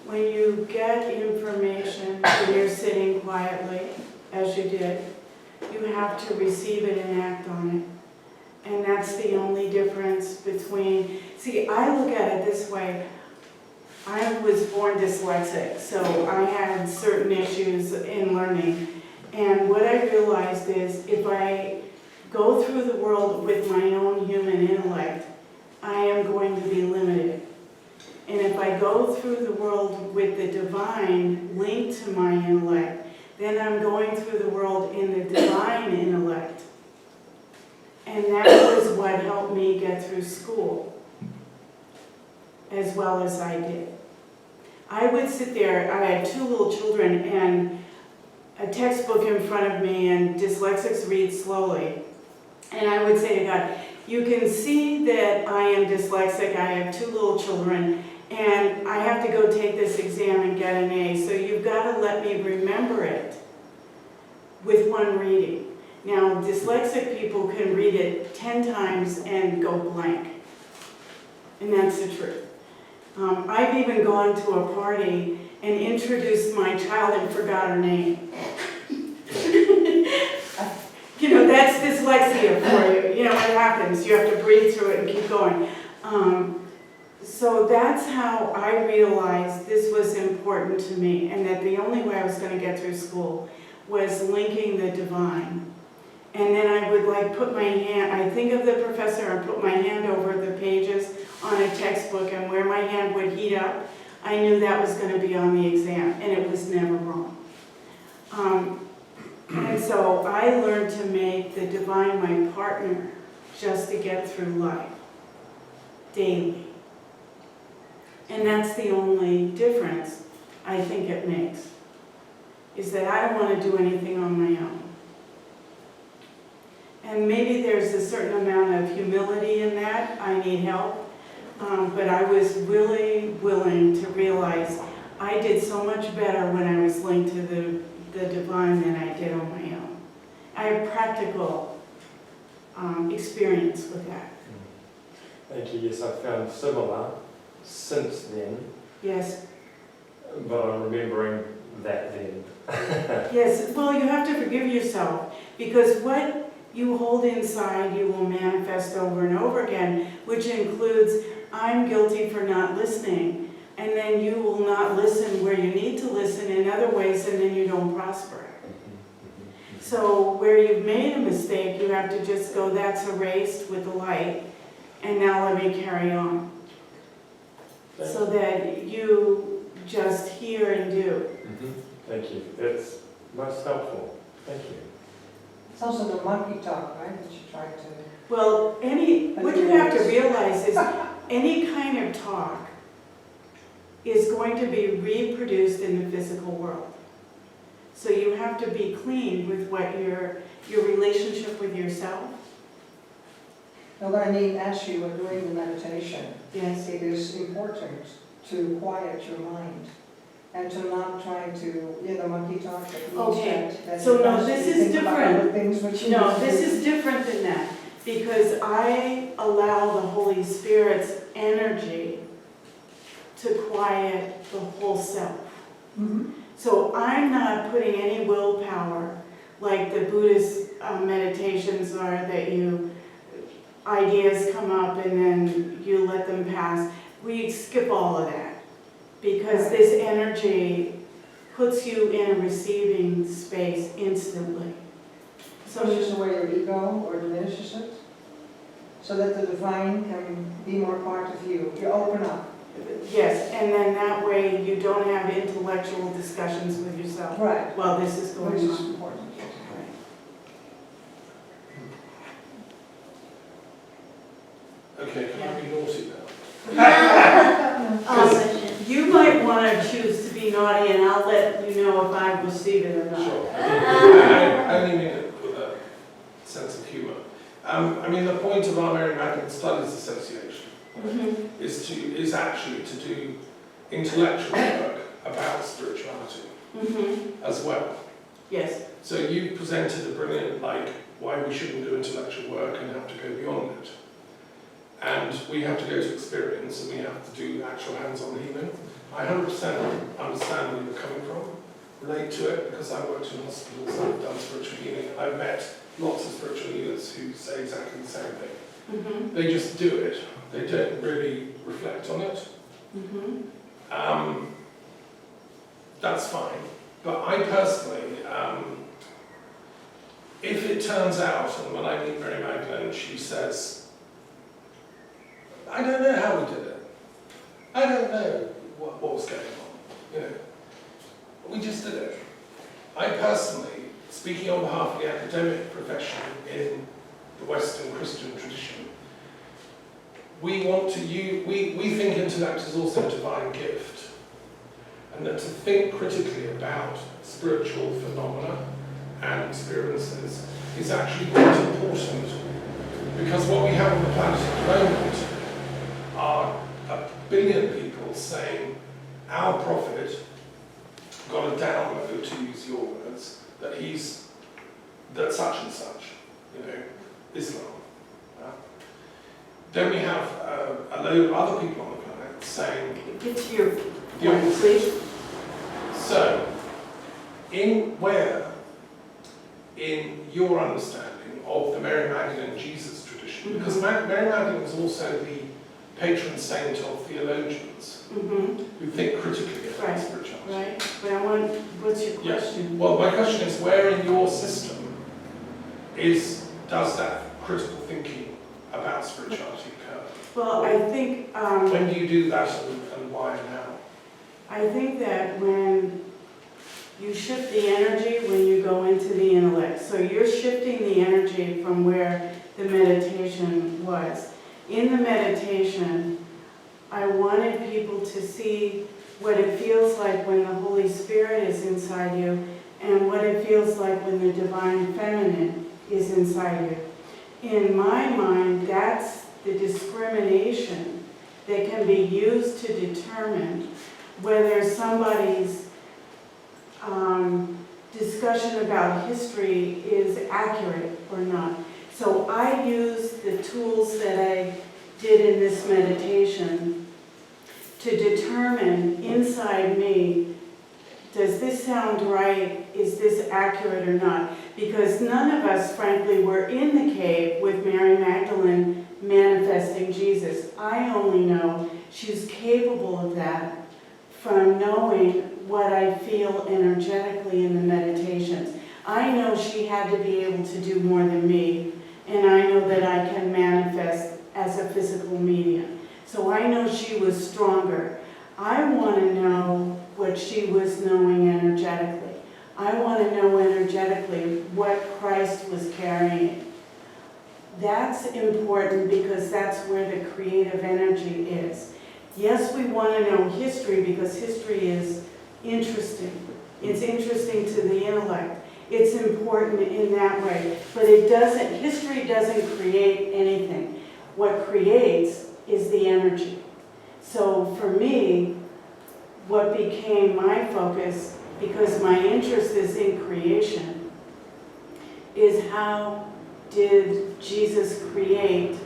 when you get information when you're sitting quietly, as you did, you have to receive it and act on it. And that's the only difference between, see, I look at it this way. I was born dyslexic, so I had certain issues in learning. And what I realized is if I go through the world with my own human intellect, I am going to be limited. And if I go through the world with the divine linked to my intellect, then I'm going through the world in the divine intellect. And that was what helped me get through school as well as I did. I would sit there, I had 2 little children and a textbook in front of me, and dyslexics read slowly. And I would say to God, you can see that I am dyslexic, I have 2 little children, and I have to go take this exam and get an A, so you've got to let me remember it with one reading. Now, dyslexic people can read it 10 times and go blank, and that's the truth. I've even gone to a party and introduced my child and forgot her name. You know, that's dyslexia for you. You know what happens. You have to breathe through it and keep going. So that's how I realized this was important to me, and that the only way I was going to get through school was linking the divine. And then I would like put my hand, I think of the professor and put my hand over the pages on a textbook, and where my hand would heat up, I knew that was going to be on the exam, and it was never wrong. And so I learned to make the divine my partner just to get through life, daily. And that's the only difference I think it makes, is that I don't want to do anything on my own. And maybe there's a certain amount of humility in that. I need help. But I was really willing to realize I did so much better when I was linked to the divine than I did on my own. I have practical experience with that. Thank you. Yes, I've found similar since then. Yes. But I'm remembering that then. Yes, well, you have to forgive yourself, because what you hold inside you will manifest over and over again, which includes, I'm guilty for not listening, and then you will not listen where you need to listen in other ways, and then you don't prosper. So where you've made a mistake, you have to just go, that's erased with the light, and now let me carry on. So that you just hear and do. Thank you. That's most helpful. Thank you. It's also the monkey talk, right, that you try to... Well, what you have to realize is any kind of talk is going to be reproduced in the physical world. So you have to be clean with what your relationship with yourself. Well, I mean, as you were doing the meditation, Yes. it is important to quiet your mind and to not try to, the monkey talk that means Okay. that So you no, constantly this is think about different. other things which you No, need to this do. is different than that, because I allow the Holy Spirit's energy to quiet the whole self. So I'm not putting any willpower, like the Buddhist meditations are, that ideas come up and then you let them pass. We skip all of that, because this energy puts you in a receiving space instantly. So Pushes away your ego or diminishes it, so that the divine can be more part of you. You open up. yes, and then that way you don't have intellectual discussions with yourself. Right. Well, this is going Which is on. important. Okay, can I be naughty now? You might want to choose to be naughty, and I'll let you know if I receive it or not. Sure. I only mean it with a sense of humour. I mean, the point of our Mary Magdalene Studies Association is actually to do intellectual work about spirituality as well. Yes. So you presented a brilliant, why we shouldn't do intellectual work and have to go beyond it. And we have to go to experience, and we have to do actual hands-on healing. I 100% understand where you're coming from, relate to it, because I worked in hospitals, I've done spiritual healing, I've met lots of spiritual healers who say exactly the same thing. Mm-hmm. They just do it, they don't really reflect on it. Mm-hmm. That's fine, but I personally, if it turns out, and when I meet Mary Magdalene, she says, I don't know how we did it. I don't know what was going on. You know, we just did it. I personally, speaking on behalf of the academic profession in the Western Christian tradition, we want to use, we think intellect is also a divine gift, and that to think critically about spiritual phenomena and experiences is actually quite important, because what we have on the planet at the moment are 1 billion people saying our prophet got a download, to use your words, that such and such, you know, Islam. Then we have a load of other people on the planet saying Get to your the point, opposite. please. So, in your understanding of the Mary Magdalene Jesus tradition, because Mary Magdalene is also the patron saint of theologians who think critically about Right, spirituality. right, but I want, what's your question? Well, my question is, where in your system does that critical thinking about spirituality occur? Well, I think, When do you do that, and why and how? I think that when you shift the energy when you go into the intellect, so you're shifting the energy from where the meditation was. In the meditation, I wanted people to see what it feels like when the Holy Spirit is inside you and what it feels like when the Divine Feminine is inside you. In my mind, that's the discrimination that can be used to determine whether somebody's discussion about history is accurate or not. So I use the tools that I did in this meditation to determine inside me, does this sound right? Is this accurate or not? Because none of us, frankly, were in the cave with Mary Magdalene manifesting Jesus. I only know she's capable of that from knowing what I feel energetically in the meditations. I know she had to be able to do more than me, and I know that I can manifest as a physical medium. So I know she was stronger. I want to know what she was knowing energetically. I want to know energetically what Christ was carrying. That's important because that's where the creative energy is. Yes, we want to know history because history is interesting. It's interesting to the intellect. It's important in that way. But history doesn't create anything. What creates is the energy. So for me, what became my focus, because my interest is in creation, is how did Jesus create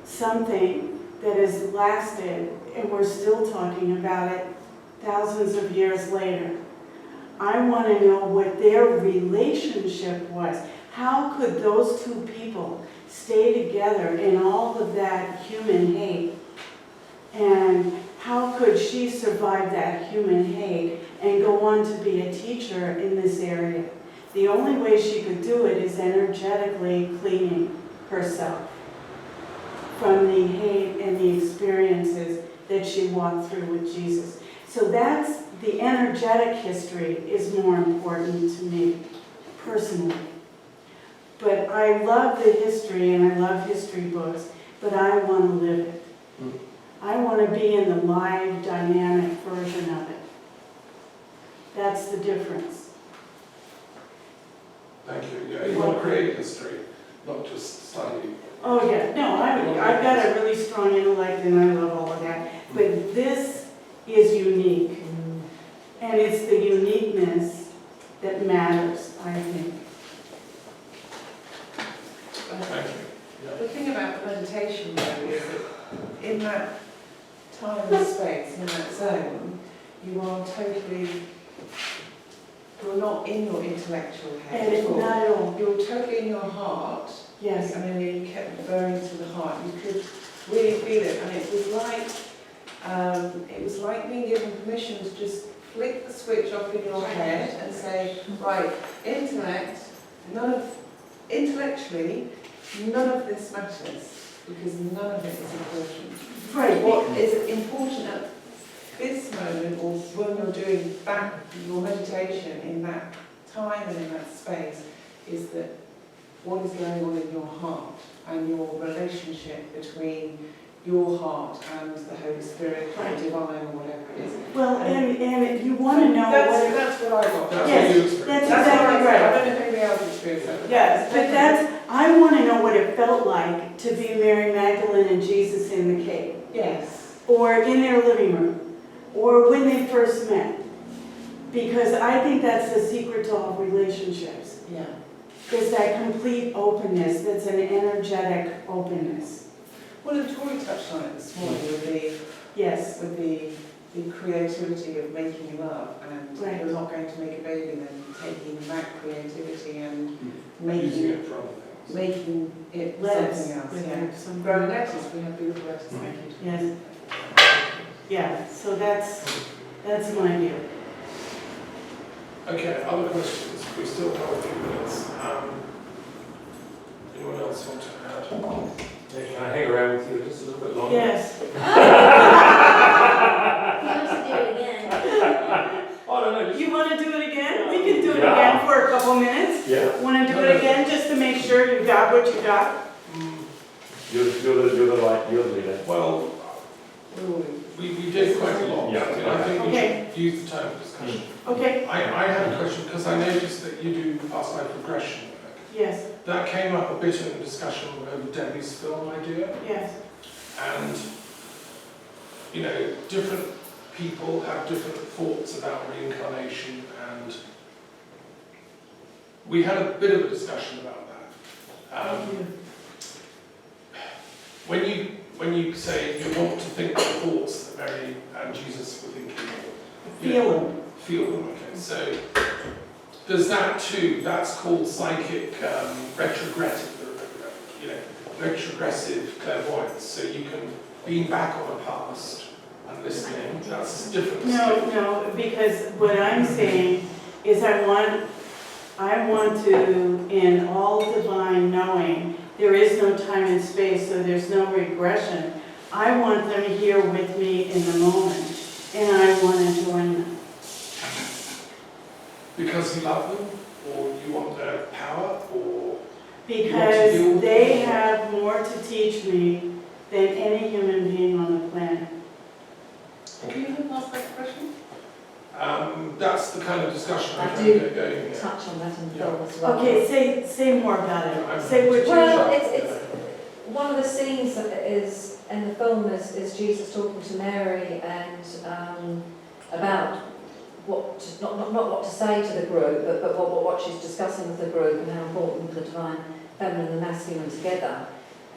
something that has lasted, and we're still talking about it thousands of years later. I want to know what their relationship was. How could those two people stay together in all of that human hate? And how could she survive that human hate and go on to be a teacher in this area? The only way she could do it is energetically cleaning herself from the hate and the experiences that she walked through with Jesus. So that's the energetic history is more important to me, personally. But I love the history and I love history books, but I want to live it. I want to be in the live, dynamic version of it. That's the difference. Thank you. Yeah, you want to create history, not just study. Oh yeah, no, I've got a really strong intellect and I love all of that. But this is unique. And it's the uniqueness that matters, I think. Thank you. The thing about the meditation though is that in that time and space, in that zone, time, you are totally, you're not in your intellectual head at all. Not at all. You're totally in your heart. Yes. And then you kept referring to the heart. You could really feel it, and it was like being given permission to just flick the switch off in your head and say, right, intellectually, none of this matters, because none of it is important. Right. What is important at this moment, or when you're doing that, your meditation in that time and in that space, is that what is going on in your heart and your relationship between your heart and the Holy Spirit or the divine or whatever it is. Well, and you want to know That's what I got. That's Yes, what you experience. that's exactly what I right. I don't know if anybody else experienced that. Yes, but I want to know what it felt like to be Mary Magdalene and Jesus in the cave, Yes. or in their living room, or when they first met. Because I think that's the secret to all relationships, Yeah. is that complete openness, that's an energetic openness. Well, and Tori touched on it this morning Yes. with the creativity of making love, and Right. you're not going to make a baby, then taking that creativity and Using making it for other things. it Lettuce. something else. with Yeah. some Growing lettuce, we have beautiful lettuce. Thank you. Yes. Yeah, so that's my view. Okay, other questions? We still have a few minutes. Anyone else want to add? Yeah, can I hang around with you just a little bit longer? Yes. Oh, no, just... You want to do it again? We can do it Yeah. again for a couple minutes. Yeah. Want to do it again just to make sure you got what you got? You're the leader. Well, we did quite a lot. Yeah. I think we Okay. should use the time for discussion. Okay. I had a question because I noticed that you do past life regression work. Yes. That came up a bit in the discussion over Debbie's film idea, Yes. and different people have different thoughts about reincarnation, and we had a bit of a discussion about that. When you say you want to think the thoughts that Mary and Jesus were thinking, feel them. Okay, so does that too? That's called psychic retrogressive clairvoyance. So you can beam back on a past and listening. That's different. No, because what I'm saying is I want to, in all divine knowing, there is no time and space, so there's no regression. I want them here with me in the moment, and I want to join them. Because you love them, or you want their power, or Because they have more to teach me than any human being on the planet. Can you ask that question? that's the kind of discussion I'm I trying do to get going here. touch on that in the Yeah. film as well. Okay, say more about it. Say what you... Well, it's one of the scenes that is in the film is Jesus talking to Mary and about not what to say to the group, but what she's discussing with the group and how important the divine feminine and the masculine together.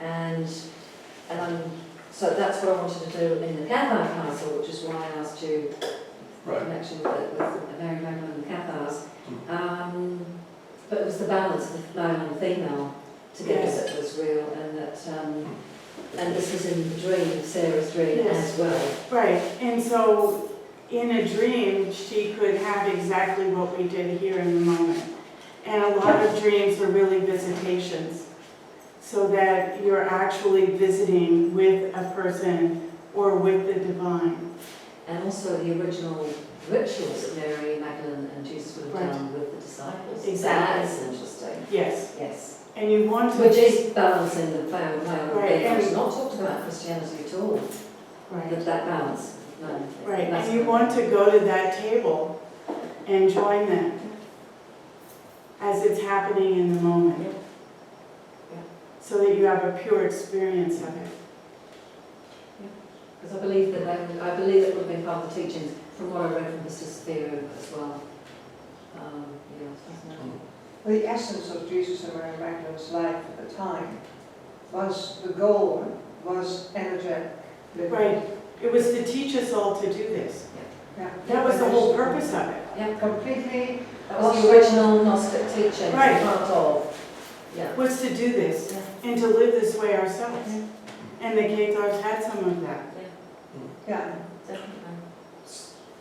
And so that's what I wanted to do in the Cathar Council, which is why I asked you in connection with Mary Magdalene and the Cathars. But it was the balance of the male and the female together that was real, and that and this was in the dream, Sarah's dream as well. Right, and so in a dream, she could have exactly what we did here in the moment. And a lot of dreams are really visitations, so that you're actually visiting with a person or with the divine. And also the original rituals that Mary, Magdalene and Jesus would have done with the disciples. Exactly. That's interesting. Yes, Yes. and you want to... Which is balancing the male and female. It's not talked about Christianity at all. Right. That balance. No. Right, and you want to go to that table and join them as it's happening in the moment, so that you have a pure experience of it. Because I believe that would have been part of the teachings from what I read from Mr. Spear as well. The essence of Jesus and Mary Magdalene's life at the time was, the goal was energetic living. Right, it was to teach us all to do this. purpose of it. Yeah, Completely, that was the original Gnostic teaching, Right. part of. Yeah. Was to do this Yeah. and to live this way ourselves. Yeah. And the Cathars had some of that. yeah. Definitely.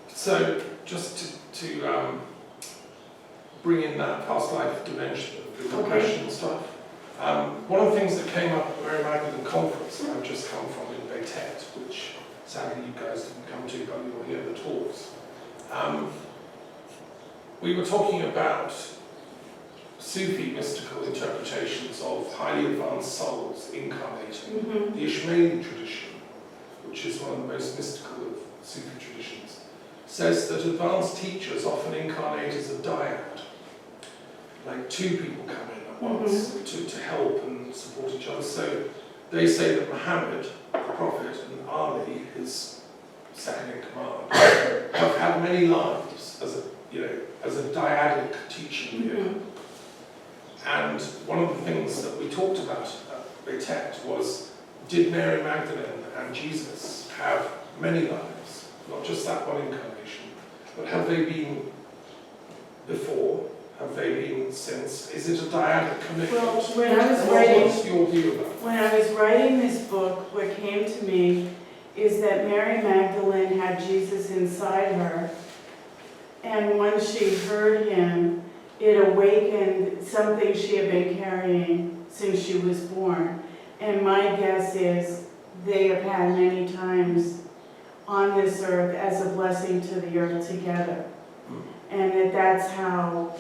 So just to bring in that past life dimension of the regression stuff, one of the things that came up at the Mary Magdalene conference that I've just come from in Beitet, which sadly you guys didn't come to, but you'll hear the talks. We were talking about Sufi mystical interpretations of highly advanced souls incarnating. Mm-hmm. The Ismaili tradition, which is one of the most mystical of Sufi traditions, says that advanced teachers often incarnate as a dyad. Like two people come in at once to help and support each other. So they say that Muhammad, the Prophet, and Ali, his second in command, have had many lives as a dyadic teaching vehicle. And one of the things that we talked about at Beitet was, did Mary Magdalene and Jesus have many lives? Not just that one incarnation, but have they been before? Have they been since? Is it a dyadic commitment? Well, when I was writing, What's your view of that? when I was writing this book, what came to me is that Mary Magdalene had Jesus inside her, and once she heard him, it awakened something she had been carrying since she was born. And my guess is they have had many times on this earth as a blessing to the earth together. And that's how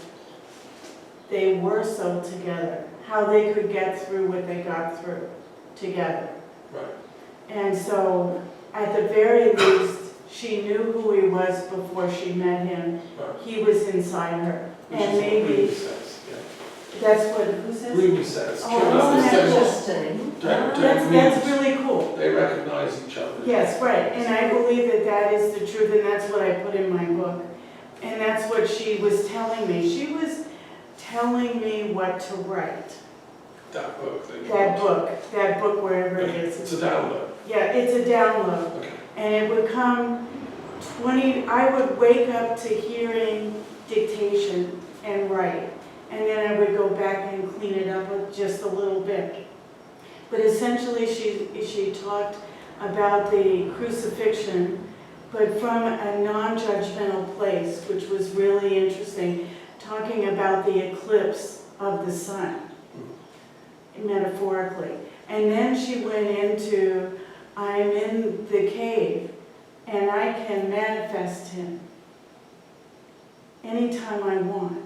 they were so together, how they could get through what they got through together. Right. And so, at the very least, she knew who he was before she met him. Right. He was inside her. Which And is what maybe Rumi says. Yeah. that's what, who says? Rumi says. Oh, children that's Interesting. don't That's meet. really cool. They recognize each other. Yes, right, and I believe that that is the truth, and that's what I put in my book. And that's what she was telling me. She was telling me what to write. That book. That book, wherever it It's is. a download. Yeah, it's a download. Okay. And it would come I would wake up to hearing dictation and write. And then I would go back and clean it up just a little bit. But essentially she talked about the crucifixion, but from a non-judgmental place, which was really interesting, talking about the eclipse of the sun, metaphorically. And then she went into, I'm in the cave, and I can manifest him anytime I want.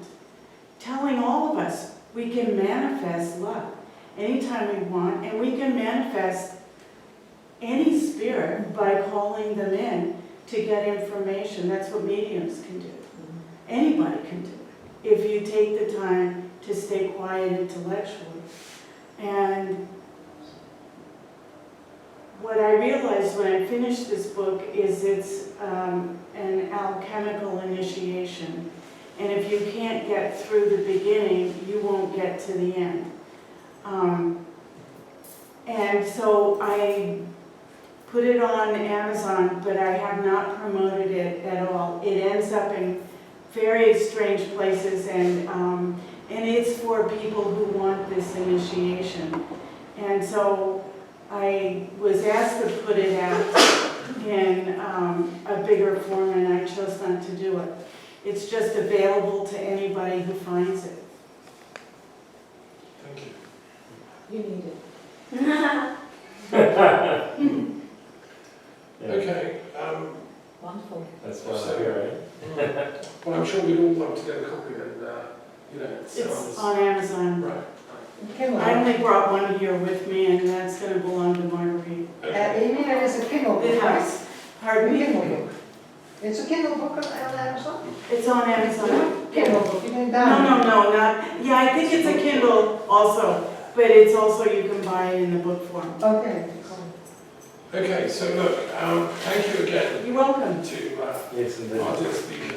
Telling all of us we can manifest love anytime we want, and we can manifest any spirit by calling them in to get information. That's what mediums can do. Anybody can do it if you take the time to stay quiet intellectually. And what I realized when I finished this book is it's an alchemical initiation. And if you can't get through the beginning, you won't get to the end. And so I put it on Amazon, but I have not promoted it at all. It ends up in very strange places, and it's for people who want this initiation. And so I was asked to put it out in a bigger form, and I chose not to do it. It's just available to anybody who finds it. Thank you. You need it. Yeah, Okay. Wonderful. that's why I'm here, Well, I'm sure we'd all love to get a copy, and it It's sounds on Amazon. right. Kindle. I only brought one here with me, and that's going to belong to Marguerite. Okay. You mean it is a Kindle book, It right? has, pardon A me? Kindle book. It's a Kindle book on Amazon? It's on Amazon. Kindle book, you didn't No, download? not, yeah, I think it's a Kindle also, but it's also, you can buy it in the book form. Okay. Okay. So look, thank you again You're welcome. to Yes, indeed. our dear speaker.